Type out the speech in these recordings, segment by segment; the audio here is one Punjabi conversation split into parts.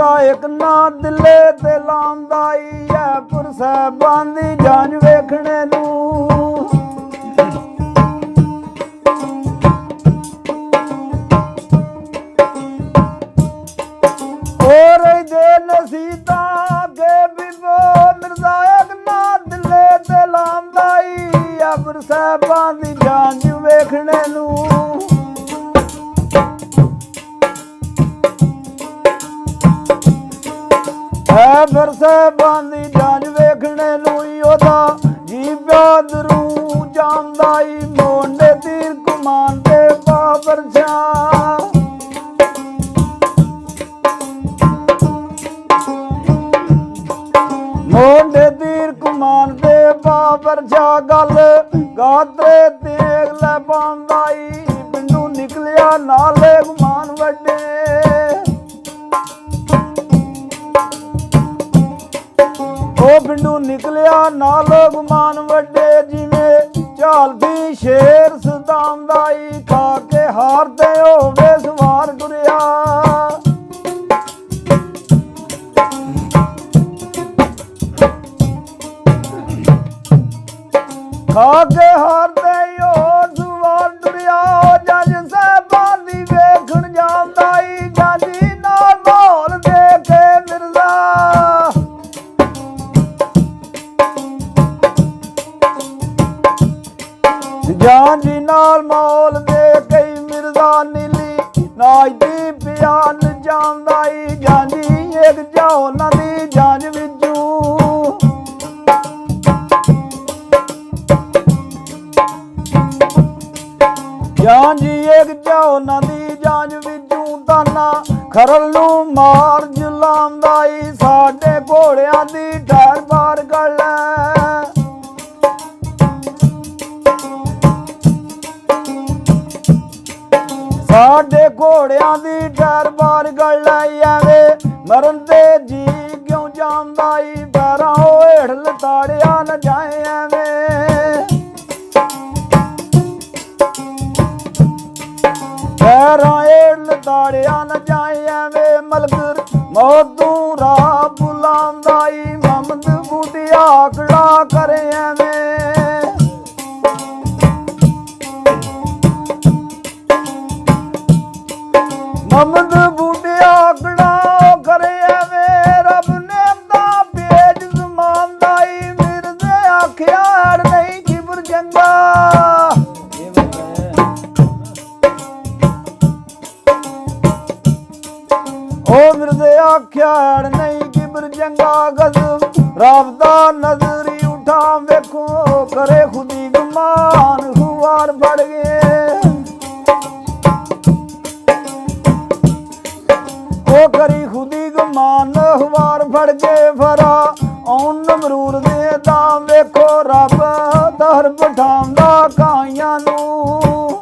ਮਿਰਜ਼ਾ ਇੱਕ ਨਾ ਦਿਲੇ ਤੇ ਲਾਂਦਾਈ ਐ ਪੁਰ ਸਾਹਿਬਾਂ ਦੀ ਜਾਂਚ ਵੇਖਣੇ ਨੂੰ। ਹੋਰ ਦੇ ਨਸੀਤਾ ਕੇ ਬਿਬੋ ਮਿਰਜ਼ਾ ਇੱਕ ਨਾ ਦਿਲੇ ਤੇ ਲਾਂਦਾਈ ਐ ਪੁਰ ਸਾਹਿਬਾਂ ਦੀ ਜਾਂਚ ਵੇਖਣੇ ਨੂੰ। ਹੈ ਫਿਰ ਸਾਹਿਬਾਂ ਦੀ ਜਾਂਚ ਵੇਖਣੇ ਨੂੰ ਉਹਦਾ ਜੀ ਬਹਾਦਰੂ ਜਾਂਦਾਈ ਮੋਢੇ ਤੀਰ ਕਮਾਨ ਤੇ ਬਾਬਰ ਸ਼ਾਹ। ਮੋਢੇ ਤੀਰ ਕਮਾਨ ਤੇ ਬਾਬਰ ਸ਼ਾਹ ਗੱਲ ਗਾਤਰੇ ਤੇਗ ਲੈ ਪਾਉਂਦਾਈ ਪਿੰਡੂ ਨਿਕਲਿਆ ਨਾਲੇ ਗੁਮਾਨ ਵੱਡੇ। ਉਹ ਪਿੰਡੂ ਨਿਕਲਿਆ ਨਾਲ ਗੁਮਾਨ ਵੱਡੇ ਜਿਵੇਂ ਝਾਲਦੀ ਸ਼ੇਰ ਸਦਾਂਦਾਈ ਖਾ ਕੇ ਹਾਰਦੇ ਹੋਵੇ ਸਵਾਰ ਟੁਰਿਆ। ਖਾ ਕੇ ਹਾਰਦੇ ਹੋ ਸਵਾਰ ਟੁਰਿਆ। ਜੱਜ ਸਾਹਿਬਾਂ ਦੀ ਵੇਖਣ ਜਾਂਦਾਈ ਜਾਂਦੀ ਨਾਲ ਮਾਹੌਲ ਦੇ ਕੇ ਮਿਰਜ਼ਾ। ਜਾਂਜੀ ਨਾਲ ਮੌਲ ਦੇ ਕਈ ਮਿਰਜ਼ਾ ਨੀਲੀ ਨਾਚਦੀ ਪਿਆਨ ਜਾਂਦਾਈ ਜਾਂਜੀ ਇੱਕ ਜਾਓ ਨਾ ਦੀ ਜਾਂਚ ਵਿੱਚੋਂ। ਜਾਂਜੀ ਇੱਕ ਜਾਓ ਨਾ ਦੀ ਜਾਂਚ ਵਿੱਚੋਂ ਤਾਨਾ ਖਰਲ ਨੂੰ ਮਾਰ ਜੁਲਾਂਦਾਈ ਸਾਡੇ ਘੋੜਿਆਂ ਦੀ ਢਾਰ ਬਾਰ ਕਰ ਲੈ। ਸਾਡੇ ਘੋੜਿਆਂ ਦੀ ਡਰ ਬਾਰ ਗੱਲ ਲਾਈ ਐਵੇਂ ਮਰਨ ਤੇ ਜੀ ਕਿਉਂ ਜਾਂਦਾਈ ਪੈਰਾਂ ਹੇਠ ਲਤਾੜਿਆ ਨਾ ਜਾਏ ਐਵੇਂ। ਪੈਰਾਂ ਹੇਠ ਲਤਾੜਿਆ ਨਾ ਜਾਏ ਐਵੇਂ ਮਲਕਰ ਮੌਤ ਤੂੰ ਰਾਹ ਬੁਲਾਉਂਦਾਈ ਮਮਦ ਬੂਟਿਆ ਆਕੜਾ ਕਰੇ ਐਵੇਂ। ਮਮਦ ਬੂਟਿਆ ਆਕੜਾ ਕਰੇ ਐਵੇਂ ਰੱਬ ਨੇ ਤਾਂ ਭੇਜ ਜ਼ਮਾਨਦਾਈ ਮਿਰਜ਼ੇ ਆਖਿਆ ਅੜ ਨਹੀਂ ਕਿਬਰ ਜੰਗਾ। ਉਹ ਮਿਰਜ਼ੇ ਆਖਿਆ ਅੜ ਨਹੀਂ ਕਿਬਰ ਜੰਗਾ ਗਜ਼ਬ ਰੱਬ ਦਾ ਨਜ਼ਰੀ ਉਠਾ ਵੇਖੋ ਕਰੇ ਖੁਦੀ ਗੁਮਾਨ ਹੁਆਰ ਫੜ ਗਏ। ਉਹ ਕਰੀ ਖੁਦੀ ਗੁਮਾਨ ਹਵਾਰ ਫੜ ਕੇ ਫਰਾ ਆਉਣ ਨਮਰੂਦ ਦੇ ਤਾਂ ਵੇਖੋ ਰੱਬ ਦਰ ਬਿਠਾਉਂਦਾ ਕਾਈਆਂ ਨੂੰ।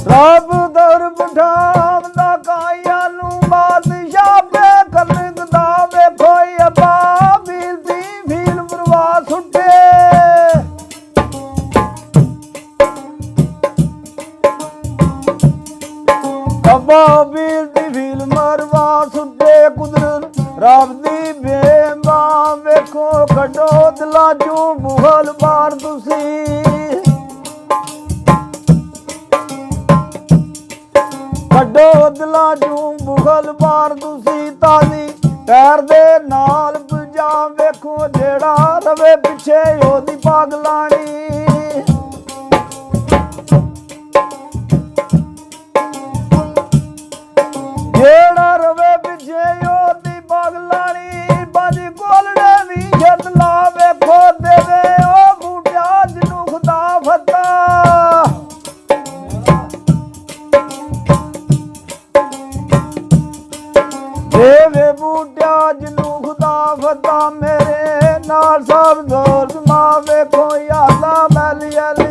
ਰੱਬ ਦਰ ਬਿਠਾਉਂਦਾ ਕਾਈਆਂ ਨੂੰ ਬਾਦਸ਼ਾਹ ਪੇ ਕਲੰਗ ਦਾ ਵੇਖੋ ਅੱਬਾ ਵੀਲ ਦੀ ਵੀਲ ਬਰਵਾ ਸੁੱਟੇ। ਅੱਬਾ ਵੀਲ ਦੀ ਵੀਲ ਮਰਵਾ ਸੁੱਟੇ ਕੁਦਰਤ ਰੱਬ ਦੀ ਬੇਮਾਂ ਵੇਖੋ ਕੱਢੋ ਦਿਲਾਂ ਚੋਂ ਮੁਹਲ ਬਾਰ ਤੁਸੀਂ। ਕੱਢੋ ਦਿਲਾਂ ਚੋਂ ਮੁਗਲ ਬਾਰ ਤੁਸੀਂ ਤਾਜ਼ੀ ਪੈਰ ਦੇ ਨਾਲ ਪੁਜਾ ਵੇਖੋ ਜਿਹੜਾ ਰਵੇ ਪਿੱਛੇ ਉਹਦੀ ਪਾਗਲਾਣੀ। ਜਿਹੜਾ ਰਵੇ ਪਿੱਛੇ ਉਹਦੀ ਪਾਗਲਾਣੀ ਬਾਜੀ ਕੋਲੜੇ ਵੀ ਛੱਡ ਲਾ ਵੇਖੋ ਦੇਵੇ ਉਹ ਬੂਟਿਆ ਜਿਹਨੂੰ ਖੁਦਾ ਫਤਾ। ਦੇਵੇ ਬੂਟਿਆ ਜਿਹਨੂੰ ਖੁਦਾ ਫਤਾ ਮੇਰੇ ਨਾਲ ਸਭ ਦੋਸਤ ਮਾਂ ਵੇਖੋ ਯਾਦਾ ਮੈਲੀ ਅਲੀ।